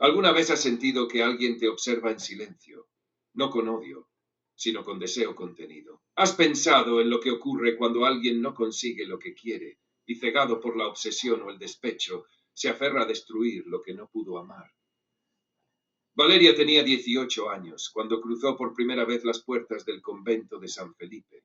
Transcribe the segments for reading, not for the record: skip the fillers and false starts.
¿Alguna vez has sentido que alguien te observa en silencio? No con odio, sino con deseo contenido. ¿Has pensado en lo que ocurre cuando alguien no consigue lo que quiere y, cegado por la obsesión o el despecho, se aferra a destruir lo que no pudo amar? Valeria tenía 18 años cuando cruzó por primera vez las puertas del convento de San Felipe,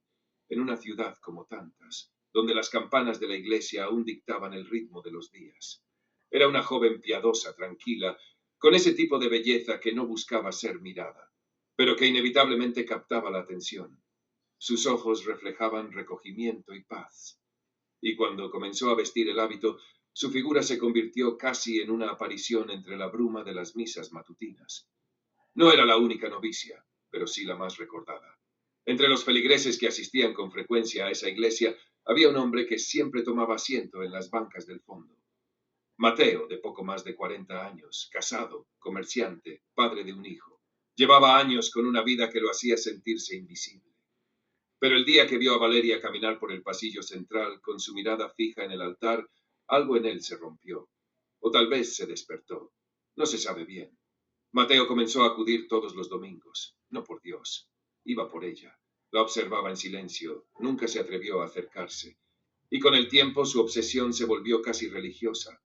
en una ciudad como tantas, donde las campanas de la iglesia aún dictaban el ritmo de los días. Era una joven piadosa, tranquila, con ese tipo de belleza que no buscaba ser mirada, pero que inevitablemente captaba la atención. Sus ojos reflejaban recogimiento y paz, y cuando comenzó a vestir el hábito, su figura se convirtió casi en una aparición entre la bruma de las misas matutinas. No era la única novicia, pero sí la más recordada. Entre los feligreses que asistían con frecuencia a esa iglesia, había un hombre que siempre tomaba asiento en las bancas del fondo. Mateo, de poco más de 40 años, casado, comerciante, padre de un hijo. Llevaba años con una vida que lo hacía sentirse invisible. Pero el día que vio a Valeria caminar por el pasillo central con su mirada fija en el altar, algo en él se rompió. O tal vez se despertó. No se sabe bien. Mateo comenzó a acudir todos los domingos. No por Dios. Iba por ella. La observaba en silencio. Nunca se atrevió a acercarse. Y con el tiempo su obsesión se volvió casi religiosa.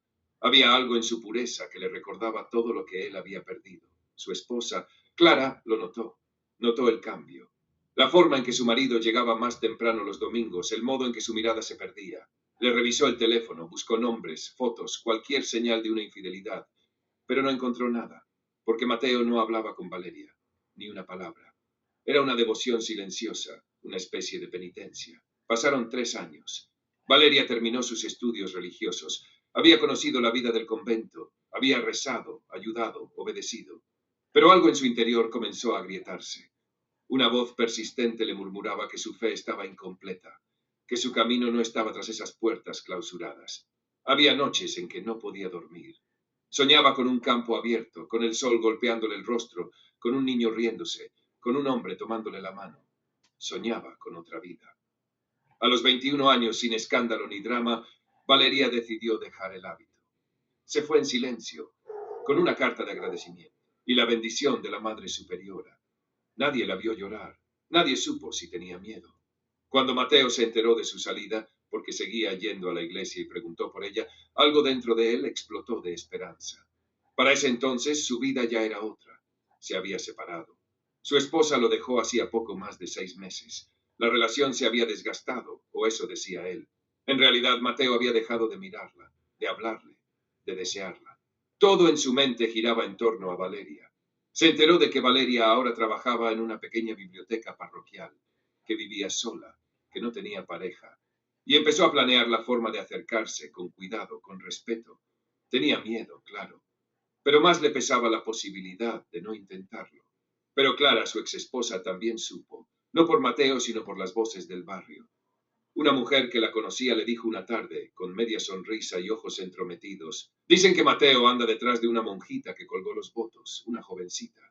Había algo en su pureza que le recordaba todo lo que él había perdido. Su esposa, Clara, lo notó. Notó el cambio. La forma en que su marido llegaba más temprano los domingos, el modo en que su mirada se perdía. Le revisó el teléfono, buscó nombres, fotos, cualquier señal de una infidelidad, pero no encontró nada, porque Mateo no hablaba con Valeria, ni una palabra. Era una devoción silenciosa, una especie de penitencia. Pasaron 3 años. Valeria terminó sus estudios religiosos. Había conocido la vida del convento, había rezado, ayudado, obedecido. Pero algo en su interior comenzó a agrietarse. Una voz persistente le murmuraba que su fe estaba incompleta, que su camino no estaba tras esas puertas clausuradas. Había noches en que no podía dormir. Soñaba con un campo abierto, con el sol golpeándole el rostro, con un niño riéndose, con un hombre tomándole la mano. Soñaba con otra vida. A los 21 años, sin escándalo ni drama, Valeria decidió dejar el hábito. Se fue en silencio, con una carta de agradecimiento y la bendición de la Madre Superiora. Nadie la vio llorar. Nadie supo si tenía miedo. Cuando Mateo se enteró de su salida, porque seguía yendo a la iglesia y preguntó por ella, algo dentro de él explotó de esperanza. Para ese entonces su vida ya era otra. Se había separado. Su esposa lo dejó hacía poco más de 6 meses. La relación se había desgastado, o eso decía él. En realidad, Mateo había dejado de mirarla, de hablarle, de desearla. Todo en su mente giraba en torno a Valeria. Se enteró de que Valeria ahora trabajaba en una pequeña biblioteca parroquial, que vivía sola, que no tenía pareja, y empezó a planear la forma de acercarse, con cuidado, con respeto. Tenía miedo, claro, pero más le pesaba la posibilidad de no intentarlo. Pero Clara, su exesposa, también supo, no por Mateo, sino por las voces del barrio. Una mujer que la conocía le dijo una tarde, con media sonrisa y ojos entrometidos: dicen que Mateo anda detrás de una monjita que colgó los votos, una jovencita.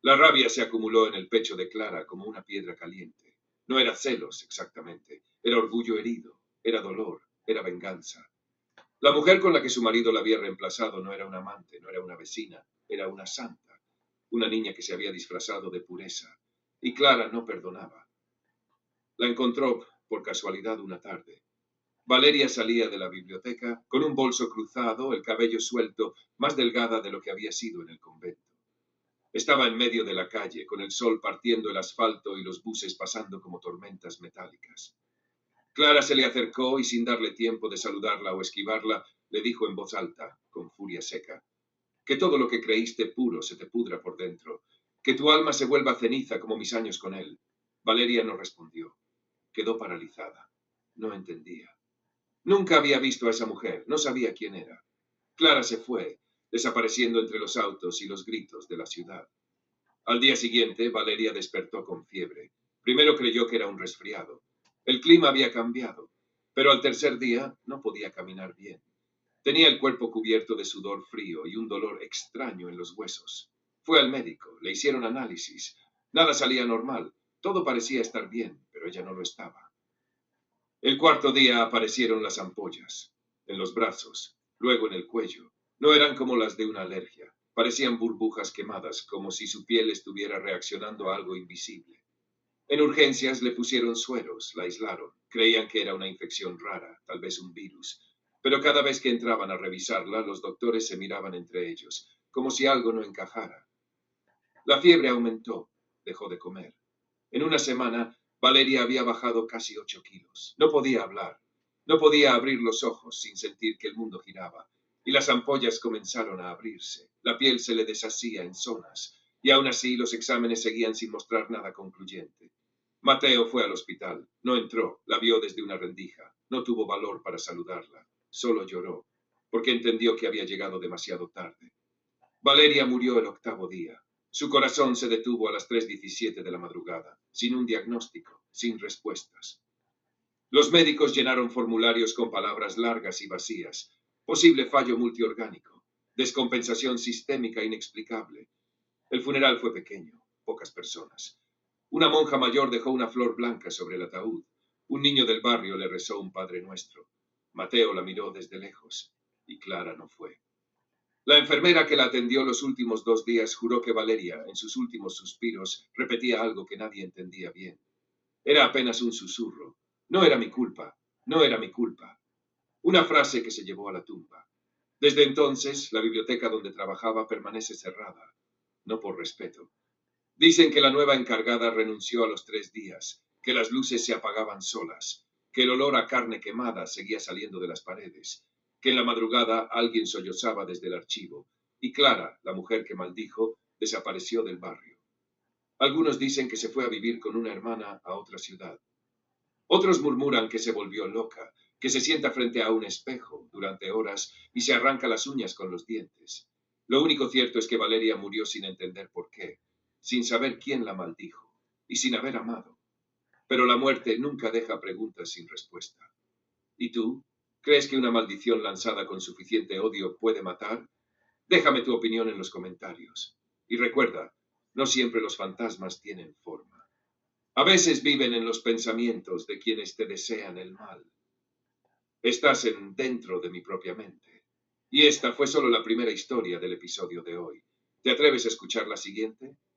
La rabia se acumuló en el pecho de Clara como una piedra caliente. No era celos, exactamente. Era orgullo herido, era dolor, era venganza. La mujer con la que su marido la había reemplazado no era una amante, no era una vecina, era una santa, una niña que se había disfrazado de pureza. Y Clara no perdonaba. La encontró por casualidad una tarde. Valeria salía de la biblioteca con un bolso cruzado, el cabello suelto, más delgada de lo que había sido en el convento. Estaba en medio de la calle, con el sol partiendo el asfalto y los buses pasando como tormentas metálicas. Clara se le acercó y, sin darle tiempo de saludarla o esquivarla, le dijo en voz alta, con furia seca: que todo lo que creíste puro se te pudra por dentro, que tu alma se vuelva ceniza como mis años con él. Valeria no respondió. Quedó paralizada. No entendía. Nunca había visto a esa mujer, no sabía quién era. Clara se fue, desapareciendo entre los autos y los gritos de la ciudad. Al día siguiente, Valeria despertó con fiebre. Primero creyó que era un resfriado. El clima había cambiado, pero al tercer día no podía caminar bien. Tenía el cuerpo cubierto de sudor frío y un dolor extraño en los huesos. Fue al médico, le hicieron análisis. Nada salía normal. Todo parecía estar bien, pero ella no lo estaba. El cuarto día aparecieron las ampollas, en los brazos, luego en el cuello. No eran como las de una alergia. Parecían burbujas quemadas, como si su piel estuviera reaccionando a algo invisible. En urgencias le pusieron sueros, la aislaron. Creían que era una infección rara, tal vez un virus. Pero cada vez que entraban a revisarla, los doctores se miraban entre ellos, como si algo no encajara. La fiebre aumentó, dejó de comer. En una semana, Valeria había bajado casi 8 kilos. No podía hablar, no podía abrir los ojos sin sentir que el mundo giraba. Y las ampollas comenzaron a abrirse. La piel se le deshacía en zonas. Y aún así los exámenes seguían sin mostrar nada concluyente. Mateo fue al hospital. No entró, la vio desde una rendija. No tuvo valor para saludarla. Solo lloró, porque entendió que había llegado demasiado tarde. Valeria murió el 8.º día. Su corazón se detuvo a las 3:17 de la madrugada, sin un diagnóstico, sin respuestas. Los médicos llenaron formularios con palabras largas y vacías. Posible fallo multiorgánico. Descompensación sistémica inexplicable. El funeral fue pequeño, pocas personas. Una monja mayor dejó una flor blanca sobre el ataúd. Un niño del barrio le rezó un Padre Nuestro. Mateo la miró desde lejos, y Clara no fue. La enfermera que la atendió los últimos 2 días juró que Valeria, en sus últimos suspiros, repetía algo que nadie entendía bien. Era apenas un susurro. No era mi culpa, no era mi culpa. Una frase que se llevó a la tumba. Desde entonces, la biblioteca donde trabajaba permanece cerrada, no por respeto. Dicen que la nueva encargada renunció a los 3 días, que las luces se apagaban solas, que el olor a carne quemada seguía saliendo de las paredes, que en la madrugada alguien sollozaba desde el archivo, y Clara, la mujer que maldijo, desapareció del barrio. Algunos dicen que se fue a vivir con una hermana a otra ciudad. Otros murmuran que se volvió loca, que se sienta frente a un espejo durante horas y se arranca las uñas con los dientes. Lo único cierto es que Valeria murió sin entender por qué, sin saber quién la maldijo y sin haber amado. Pero la muerte nunca deja preguntas sin respuesta. ¿Y tú? ¿Crees que una maldición lanzada con suficiente odio puede matar? Déjame tu opinión en los comentarios. Y recuerda, no siempre los fantasmas tienen forma. A veces viven en los pensamientos de quienes te desean el mal. Estás dentro de mi propia mente. Y esta fue solo la primera historia del episodio de hoy. ¿Te atreves a escuchar la siguiente?